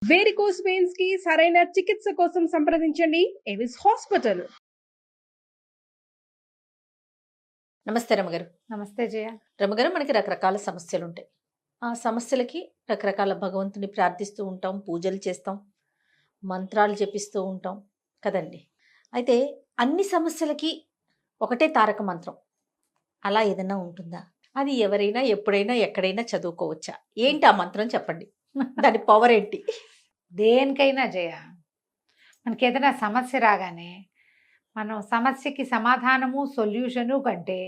Varicose veins కి సరైన చికిత్స కోసం సంప్రదించండి ఎవిస్ హాస్పిటల్. నమస్తే రమగారు. నమస్తే జయ. రమగారు, మనకి రకరకాల సమస్యలు ఉంటాయి. ఆ సమస్యలకి రకరకాల భగవంతుని ప్రార్థిస్తూ ఉంటాం, పూజలు చేస్తాం, మంత్రాలు జపిస్తూ ఉంటాం కదండి. అయితే అన్ని సమస్యలకి ఒకటే తారక మంత్రం అలా ఏదైనా ఉంటుందా? అది ఎవరైనా ఎప్పుడైనా ఎక్కడైనా చదువుకోవచ్చా? ఏంటి ఆ మంత్రం చెప్పండి, దాని పవర్ ఏంటి? దేనికైనా జయ, మనకి ఏదైనా సమస్య రాగానే మనం సమస్యకి సమాధానము సొల్యూషను కంటే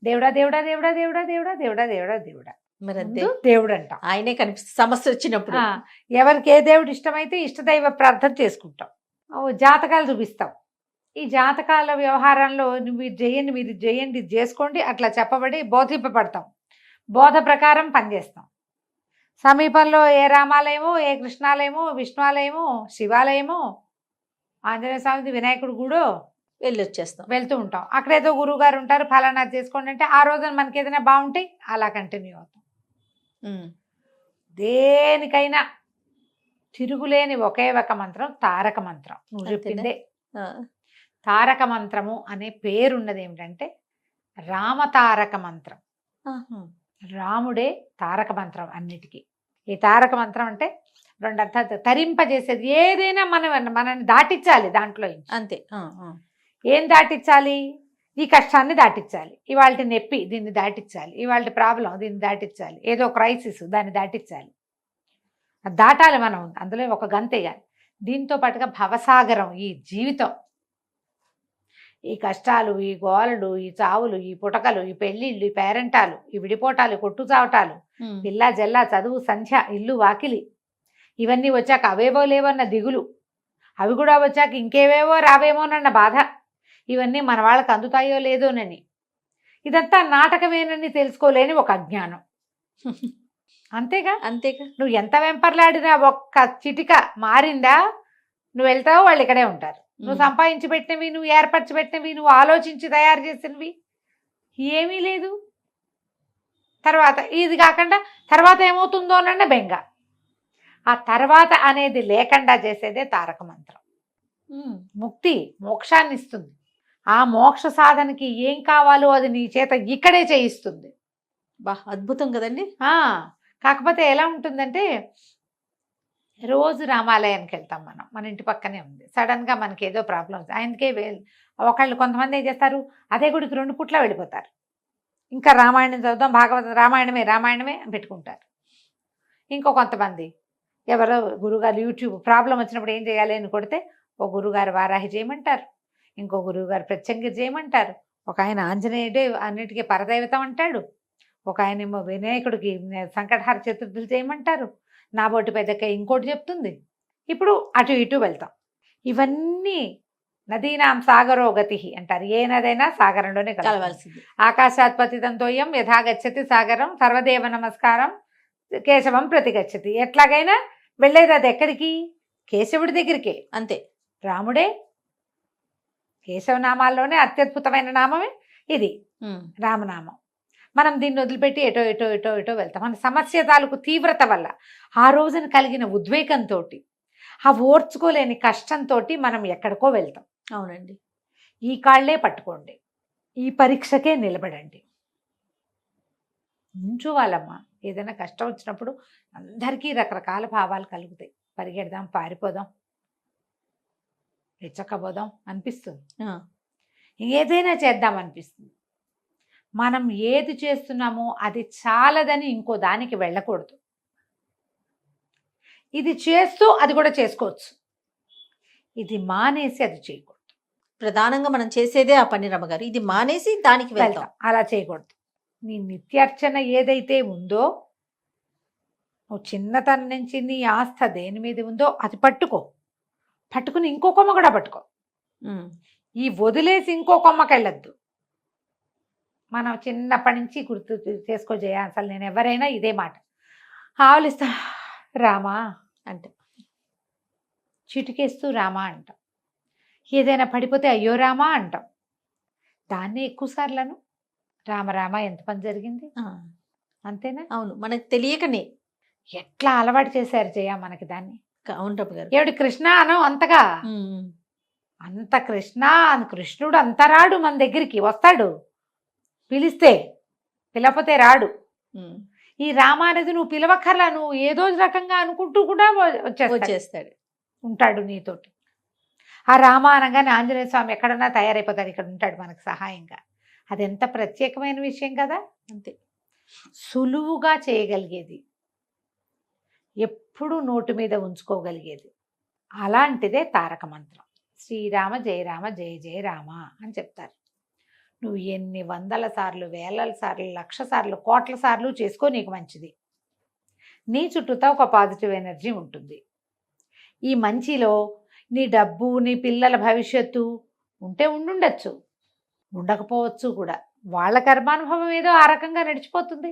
దేవుడా దేవుడా దేవుడా దేవుడా దేవుడా దేవుడా దేవుడా దేవుడా మరి అంతే, ముందు దేవుడు అంటాం. ఆయనే కనిపిస్తుంది సమస్య వచ్చినప్పుడు. ఎవరికి ఏ దేవుడు ఇష్టమైతే ఇష్టదైవ ప్రార్థన చేసుకుంటాం. జాతకాలు చూపిస్తాం. ఈ జాతకాల వ్యవహారంలో మీరు చేయండి, మీరు చేయండి, ఇది చేసుకోండి అట్లా చెప్పబడి బోధింపబడతాం. బోధ ప్రకారం పనిచేస్తాం. సమీపంలో ఏ రామాలయమో, ఏ కృష్ణాలయమో, విష్ణువాలయమో, శివాలయమో, ఆంజనేయ స్వామిది, వినాయకుడు గుడో వెళ్ళొచ్చేస్తాం, వెళ్తూ ఉంటాం. అక్కడేదో గురువు గారు ఉంటారు, ఫలానా చేసుకోండి అంటే ఆ రోజున మనకి ఏదైనా బాగుంటాయి, అలా కంటిన్యూ అవుతాం. దేనికైనా తిరుగులేని ఒకే ఒక మంత్రం తారక మంత్రం. నువ్వు చెప్పిందే తారక మంత్రము అనే పేరున్నది. ఏమిటంటే రామతారక మంత్రం. రాముడే తారక మంత్రం అన్నిటికీ. ఈ తారక మంత్రం అంటే రెండు అర్థాలు, తరింపజేసేది. ఏదైనా మనల్ని దాటించాలి దాంట్లో. అంతే. ఏం దాటించాలి? ఈ కష్టాన్ని దాటించాలి, ఇవాళ నొప్పి దీన్ని దాటించాలి, ఇవాళ ప్రాబ్లం దీన్ని దాటించాలి, ఏదో క్రైసిస్ దాన్ని దాటించాలి. అది దాటాలి మనం, అందులో ఒక గంతేయాలి. దీంతో పాటుగా భవసాగరం, ఈ జీవితం, ఈ కష్టాలు, ఈ గోలలు, ఈ చావులు, ఈ పుటకలు, ఈ పెళ్ళిళ్ళు, ఈ పేరెంటాలు, ఈ విడిపోటాలు, కొట్టు చావటాలు, పిల్ల జల్ల, చదువు, సంధ్య, ఇల్లు వాకిలి, ఇవన్నీ వచ్చాక అవేవో లేవన్న దిగులు, అవి కూడా వచ్చాక ఇంకేవేవో రావేమోనన్న బాధ, ఇవన్నీ మన వాళ్ళకి అందుతాయో లేదోనని, ఇదంతా నాటకమేనని తెలుసుకోలేని ఒక అజ్ఞానం. అంతేగా అంతేగా. నువ్వు ఎంత వెంపర్లాడినా ఒక్క చిటిక మారిందా, నువ్వు వెళ్తావు, వాళ్ళు ఇక్కడే ఉంటారు. నువ్వు సంపాదించి పెట్టినవి, నువ్వు ఏర్పరచి పెట్టినవి, నువ్వు ఆలోచించి తయారు చేసినవి ఏమీ లేదు. తర్వాత ఇది కాకుండా తర్వాత ఏమవుతుందోనన్న బెంగ. ఆ తర్వాత అనేది లేకుండా చేసేదే తారక మంత్రం. ముక్తి, మోక్షాన్ని ఇస్తుంది. ఆ మోక్ష సాధనకి ఏం కావాలో అది నీ చేత ఇక్కడే చేయిస్తుంది. బా అద్భుతం కదండి. కాకపోతే ఎలా ఉంటుందంటే, రోజు రామాలయానికి వెళ్తాం మనం, మన ఇంటి పక్కనే ఉంది. సడన్గా మనకి ఏదో ప్రాబ్లమ్స్, ఆయనకే ఒకళ్ళు కొంతమంది ఏం చేస్తారు, అదే గుడికి 2 పూట్ల వెళ్ళిపోతారు. ఇంకా రామాయణం చదువుదాం, భాగవతం, రామాయణమే రామాయణమే అని పెట్టుకుంటారు. ఇంకో కొంతమంది ఎవరో గురుగారు యూట్యూబ్ ప్రాబ్లం వచ్చినప్పుడు ఏం చేయాలి అని కొడితే, ఓ గురుగారు వారాహి చేయమంటారు, ఇంకో గురువుగారు ప్రత్యంగిరి చేయమంటారు, ఒక ఆయన ఆంజనేయుడే అన్నిటికీ పరదైవతం అంటాడు, ఒక ఆయన ఏమో వినాయకుడికి సంకటహార చతుర్థులు చేయమంటారు, నాబోటి పెద్దక్క ఇంకోటి చెప్తుంది. ఇప్పుడు అటు ఇటు వెళ్తాం. ఇవన్నీ నదీనాం సాగరో గతి అంటారు. ఏ నదైనా సాగరంలోనే కలవాల్సింది. ఆకాశాత్ పతితంతోయం యథా గచ్చతి సాగరం సర్వదేవ నమస్కారం కేశవం ప్రతిగచ్చతి. ఎట్లాగైనా వెళ్ళేది అది ఎక్కడికి? కేశవుడి దగ్గరికే. అంతే. రాముడే. కేశవనామాల్లోనే అత్యద్భుతమైన నామమే ఇది రామనామం. మనం దీన్ని వదిలిపెట్టి ఎటో ఎటో ఎటో ఎటో వెళ్తాం. మన సమస్య తాలూకు తీవ్రత వల్ల, ఆ రోజున కలిగిన ఉద్వేగంతో, ఆ ఓర్చుకోలేని కష్టంతో మనం ఎక్కడికో వెళ్తాం. అవునండి. ఈ కాళ్లే పట్టుకోండి, ఈ పరీక్షకే నిలబడండి. ఉంచువాలమ్మా. ఏదైనా కష్టం వచ్చినప్పుడు అందరికీ రకరకాల భావాలు కలుగుతాయి. పరిగెడదాం, పారిపోదాం, రెచ్చకపోదాం అనిపిస్తుంది, ఏదైనా చేద్దాం అనిపిస్తుంది. మనం ఏది చేస్తున్నామో అది చాలదని ఇంకో దానికి వెళ్ళకూడదు. ఇది చేస్తూ అది కూడా చేసుకోవచ్చు, ఇది మానేసి అది చేయకూడదు. ప్రధానంగా మనం చేసేదే ఆ పని రమగారు. ఇది మానేసి దానికి వెళ్తాం, అలా చేయకూడదు. నీ నిత్యార్చన ఏదైతే ఉందో, నువ్వు చిన్నతనం నుంచి నీ ఆస్థ దేని మీద ఉందో అది పట్టుకుని ఇంకో కొమ్మ కూడా పట్టుకో. ఈ వదిలేసి ఇంకో కొమ్మకి వెళ్ళొద్దు. మనం చిన్నప్పటి నుంచి గుర్తు చేసుకో జయ. అసలు నేను ఎవరైనా ఇదే మాట ఆవలిస్తా, రామా అంట, చిటికేస్తూ రామా అంటాం. ఏదైనా పడిపోతే అయ్యో రామా అంటాం. దాన్ని ఎక్కువసార్లను రామ రామ ఎంత పని జరిగింది, అంతేనా? అవును, మనకు తెలియకనే ఎట్లా అలవాటు చేశారు జయ మనకి దాన్ని. అవును రమ్య గారు. ఏమిటి కృష్ణ అనం అంతగా, ఉమ్, అంత కృష్ణ కృష్ణుడు అంత రాడు మన దగ్గరికి, వస్తాడు పిలిస్తే, పిలకపోతే రాడు. ఉమ్, ఈ రామానది నువ్వు పిలవక్కర్లా, నువ్వు ఏదో రకంగా అనుకుంటూ కూడా వచ్చేస్తాడు. ఉంటాడు నీతోటి. ఆ రామ అనగానే ఆంజనేయ స్వామి ఎక్కడన్నా తయారైపోతాడు, ఇక్కడ ఉంటాడు మనకు సహాయంగా. అది ఎంత ప్రత్యేకమైన విషయం కదా. అంతే. సులువుగా చేయగలిగేది, ఎప్పుడు నోటి మీద ఉంచుకోగలిగేది, అలాంటిదే తారక మంత్రం. శ్రీరామ జయ రామ జయ జయ రామ అని చెప్తారు. నువ్వు ఎన్ని వందల సార్లు, వేల సార్లు, లక్ష సార్లు, కోట్ల సార్లు చేసుకో, నీకు మంచిది. నీ చుట్టూతో ఒక పాజిటివ్ ఎనర్జీ ఉంటుంది. ఈ మంచిలో నీ డబ్బు, నీ పిల్లల భవిష్యత్తు ఉంటే ఉండుండొచ్చు, ఉండకపోవచ్చు కూడా. వాళ్ళ కర్మానుభవం ఏదో ఆ రకంగా నడిచిపోతుంది,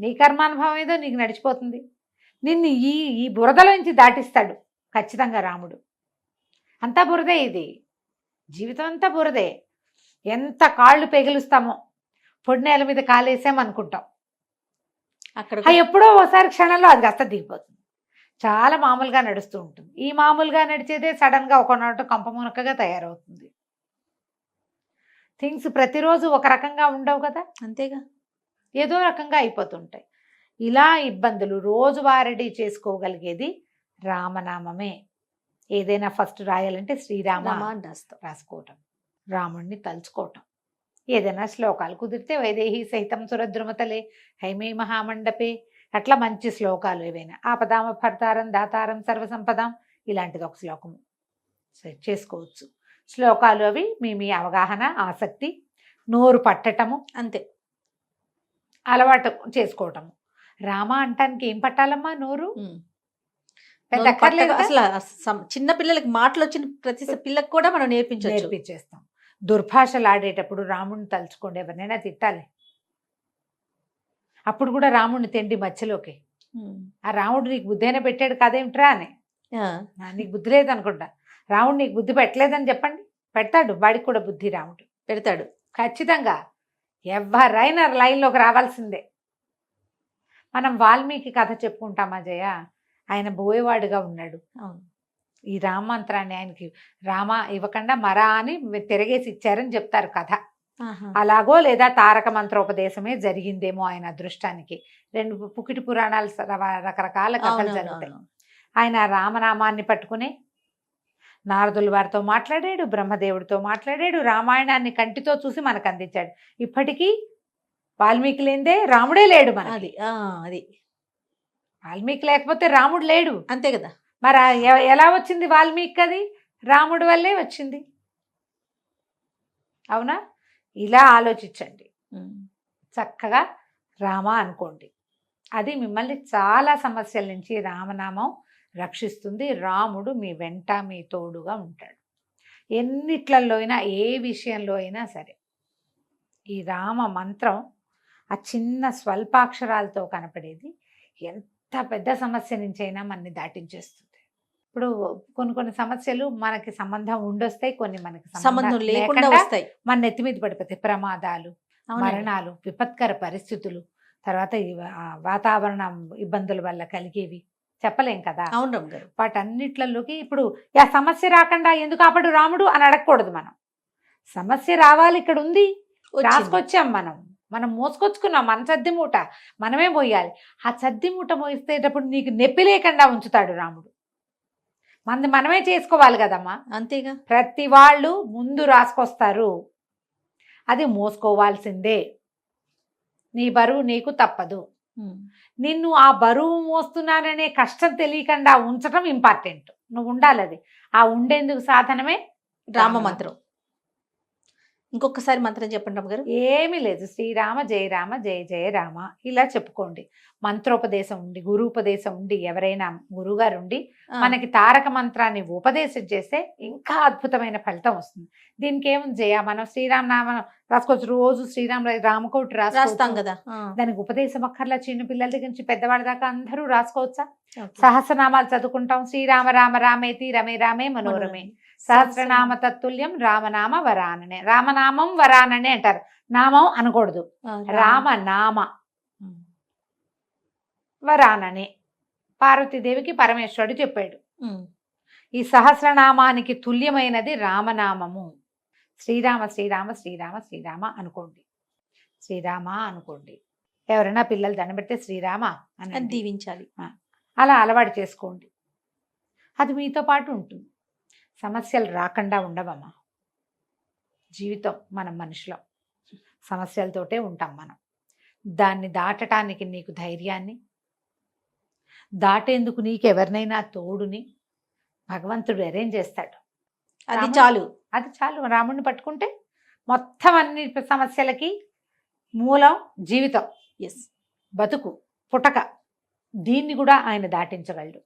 నీ కర్మానుభవం ఏదో నీకు నడిచిపోతుంది. నిన్ను ఈ బురదలోంచి దాటిస్తాడు ఖచ్చితంగా రాముడు. అంతా బురదే, ఇది జీవితం అంతా బురదే. ఎంత కాళ్ళు పెగిలుస్తామో, పొడి నేల మీద కాలేసామనుకుంటాం, అక్కడ ఎప్పుడో ఒకసారి క్షణంలో అది కాస్త దిగిపోతుంది. చాలా మామూలుగా నడుస్తూ ఉంటుంది. ఈ మామూలుగా నడిచేదే సడన్గా ఒకనాటు కంపమునకగా తయారవుతుంది. థింగ్స్ ప్రతిరోజు ఒక రకంగా ఉండవు కదా, అంతేగా, ఏదో రకంగా అయిపోతుంటాయి. ఇలా ఇబ్బందులు రోజువారీ చేసుకోగలిగేది రామనామమే. ఏదైనా ఫస్ట్ రాయాలంటే శ్రీరామ రాసుకోవటం, రాముణ్ణి తలుచుకోవటం. ఏదైనా శ్లోకాలు కుదిరితే వైదేహి సహితం సురద్రుమతలే హైమే మహామండపే, అట్లా మంచి శ్లోకాలు ఏవైనా, ఆపదామ భర్తారం దాతారం సర్వసంపదాం, ఇలాంటిది ఒక శ్లోకము చేసుకోవచ్చు. శ్లోకాలు అవి మీ అవగాహన, ఆసక్తి, నోరు పట్టటము, అంతే అలవాటు చేసుకోవటము. రామ అంటానికి ఏం పట్టాలమ్మా నోరు, పెద్ద నోరు అక్కర్లేదు పట్టక అసలు చిన్న పిల్లలకి మాటలు వచ్చిన ప్రతి పిల్లకి కూడా మనం నేర్పించేస్తాం. దుర్భాషలు ఆడేటప్పుడు రాముడిని తలుచుకోండి, ఎవరినైనా తిట్టాలి, అప్పుడు కూడా రాముడిని తెండి మధ్యలోకి. ఆ రాముడు నీకు బుద్ధి అయినా పెట్టాడు కదేమిట్రా అని, నీకు బుద్ధి లేదనుకుంటా, రాముడు నీకు బుద్ధి పెట్టలేదని చెప్పండి, పెడతాడు వాడికి కూడా బుద్ధి, రాముడు పెడతాడు ఖచ్చితంగా. ఎవరైనా లైన్లోకి రావాల్సిందే. మనం వాల్మీకి కథ చెప్పుకుంటామా జయ, ఆయన బోయేవాడుగా ఉన్నాడు. అవును, ఈ రామంత్రాన్ని ఆయనకి రామ ఇవ్వకుండా మరా అని తిరగేసి ఇచ్చారని చెప్తారు కథ. అలాగో లేదా తారక మంత్రోపదేశమే జరిగిందేమో ఆయన అదృష్టానికి. 2 పుకిటి పురాణాలు, రకరకాల కథలు జరుగుతాయి. ఆయన రామనామాన్ని పట్టుకుని నారదుల వారితో మాట్లాడాడు, బ్రహ్మదేవుడితో మాట్లాడాడు, రామాయణాన్ని కంటితో చూసి మనకు అందించాడు. ఇప్పటికీ వాల్మీకి లేదే రాముడే లేడు మన. అది వాల్మీకి లేకపోతే రాముడు లేడు, అంతే కదా. మరి ఎలా వచ్చింది వాల్మీకి? అది రాముడి వల్లే వచ్చింది, అవునా? ఇలా ఆలోచించండి, చక్కగా రామ అనుకోండి. అది మిమ్మల్ని చాలా సమస్యల నుంచి రామనామం రక్షిస్తుంది. రాముడు మీ వెంట, మీ తోడుగా ఉంటాడు. ఎన్నిట్లలో అయినా, ఏ విషయంలో అయినా సరే ఈ రామ మంత్రం ఆ చిన్న స్వల్పాక్షరాలతో కనపడేది ఎంత పెద్ద సమస్య నుంచి అయినా మనని దాటించేస్తుంది. ఇప్పుడు కొన్ని సమస్యలు మనకి సంబంధం ఉండొస్తాయి, కొన్ని మనకి సంబంధం లేకుండా వస్తాయి, మన నెత్తి మీద పడిపోతాయి. ప్రమాదాలు, మరణాలు, విపత్కర పరిస్థితులు, తర్వాత వాతావరణ ఇబ్బందుల వల్ల కలిగేవి చెప్పలేం కదా. అవును, వాటన్నిట్లలోకి ఇప్పుడు ఆ సమస్య రాకుండా ఎందుకు ఆపడు రాముడు అని అడగకూడదు. మనం సమస్య రావాలి, ఇక్కడ ఉంది, రాసుకొచ్చాం, మనం మోసుకొచ్చుకున్నాం, మన సద్ది మూట మనమే మోయాలి. ఆ సద్ది మూట మోయిస్తేటప్పుడు నీకు నొప్పి లేకుండా ఉంచుతాడు రాముడు. మనమే చేసుకోవాలి కదమ్మా, అంతేగా. ప్రతి వాళ్ళు ముందు రాసుకొస్తారు, అది మోసుకోవాల్సిందే. నీ బరువు నీకు తప్పదు. నిన్ను ఆ బరువు మోస్తున్నాననే కష్టం తెలియకుండా ఉంచడం ఇంపార్టెంట్. నువ్వు ఉండాలి, అది ఆ ఉండేందుకు సాధనమే రామ మంత్రం. ఇంకొకసారి మంత్రం చెప్పండి అమ్మగారు. ఏమీ లేదు, శ్రీరామ జయ రామ జయ జయ రామ ఇలా చెప్పుకోండి. మంత్రోపదేశం ఉండి, గురుపదేశం ఉండి, ఎవరైనా గురువుగారు ఉండి మనకి తారక మంత్రాన్ని ఉపదేశం చేస్తే ఇంకా అద్భుతమైన ఫలితం వస్తుంది. దీనికి ఏముంది జయ, మనం శ్రీరామ నామం రాసుకోవచ్చు, రోజు శ్రీరామ రామకోటి రాస్తాం కదా, దానికి ఉపదేశం అక్కర్లా. చిన్న పిల్లల దగ్గర నుంచి పెద్దవాళ్ళ దాకా అందరూ రాసుకోవచ్చా? సహస్రనామాలు చదువుకుంటాం, శ్రీరామ రామ రామేతి రమే రామే మనోరమే సహస్రనామ తత్తుల్యం రామనామ వరాననే. రామనామం వరాననే అంటారు, నామం అనకూడదు, రామనామ వరాననే. పార్వతీదేవికి పరమేశ్వరుడు చెప్పాడు, ఈ సహస్రనామానికి తుల్యమైనది రామనామము. శ్రీరామ శ్రీరామ శ్రీరామ శ్రీరామ అనుకోండి, శ్రీరామ అనుకోండి. ఎవరైనా పిల్లలు దండం పెడితే శ్రీరామ అని అని దీవించాలి. అలా అలవాటు చేసుకోండి. అది మీతో పాటు ఉంటుంది. సమస్యలు రాకుండా ఉండవమ్మా. జీవితం మనం మనుషులం, సమస్యలతోటే ఉంటాం మనం. దాన్ని దాటటానికి నీకు ధైర్యాన్ని, దాటేందుకు నీకు ఎవరినైనా తోడుని భగవంతుడు అరేంజ్ చేస్తాడు. అది చాలు. అది చాలు. రాముడిని పట్టుకుంటే మొత్తం అన్ని సమస్యలకి మూలం జీవితం, ఎస్, బతుకు, పుటక. దీన్ని కూడా ఆయన దాటించగలడు.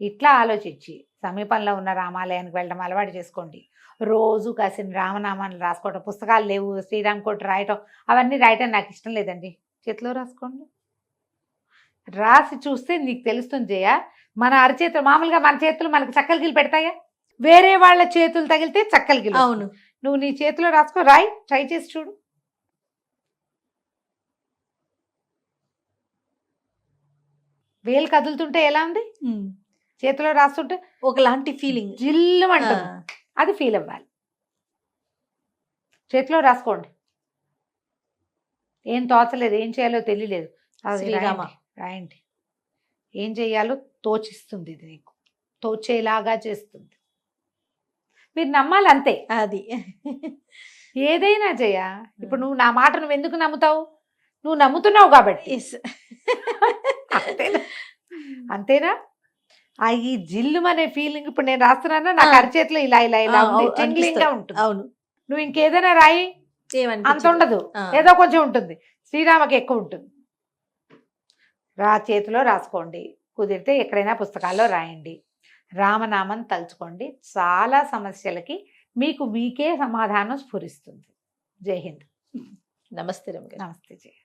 ఇట్లా ఆలోచించి సమీపంలో ఉన్న రామాలయానికి వెళ్ళడం అలవాటు చేసుకోండి. రోజు కాసిన రామనామాన్ని రాసుకోవటం. పుస్తకాలు లేవు, శ్రీరామ్ కోటి రాయటం, అవన్నీ రాయటం నాకు ఇష్టం లేదండి. చేతిలో రాసుకోండి. రాసి చూస్తే నీకు తెలుస్తుంది జయ. మన అరచేతులు మామూలుగా మన చేతులు మనకి చక్కల గిల్లు పెడతాయా? వేరే వాళ్ళ చేతులు తగిలితే చక్కల గిల్లు. అవును. నువ్వు నీ చేతిలో రాసుకో, రాయి, ట్రై చేసి చూడు. వేలు కదులుతుంటే ఎలా ఉంది? చేతిలో రాస్తుంటే ఒకలాంటి ఫీలింగ్, జిల్లు అంటుంది. అది ఫీల్ అవ్వాలి. చేతిలో రాసుకోండి. ఏం తోచలేదు, ఏం చేయాలో తెలియలేదు, అది శ్రీరామ. రాయండి. ఏం చేయాలో తోచిస్తుంది. ఇది నీకు తోచేలాగా చేస్తుంది. మీరు నమ్మాలి అంతే. అది ఏదైనా జయ. ఇప్పుడు నువ్వు నా మాట నువ్వు ఎందుకు నమ్ముతావు? నువ్వు నమ్ముతున్నావు కాబట్టి. ఎస్. అంతేనా? అంతేనా? ఆ ఈ జిల్లు అనే ఫీలింగ్ ఇప్పుడు నేను రాస్తున్నానా, నాకు అరచేతిలో ఇలా ఇలా ఇలా ఉంది, tingling గా ఉంటుంది. అవును. నువ్వు ఇంకేదైనా రాయి, అంత ఉండదు, ఏదో కొంచెం ఉంటుంది. శ్రీరామకి ఎక్కువ ఉంటుంది. చేతిలో రాసుకోండి. కుదిరితే ఎక్కడైనా పుస్తకాల్లో రాయండి. రామనామం తలుచుకోండి. చాలా సమస్యలకి మీకే సమాధానం స్ఫురిస్తుంది. జై హింద్. నమస్తే రమ్య. నమస్తే జయ.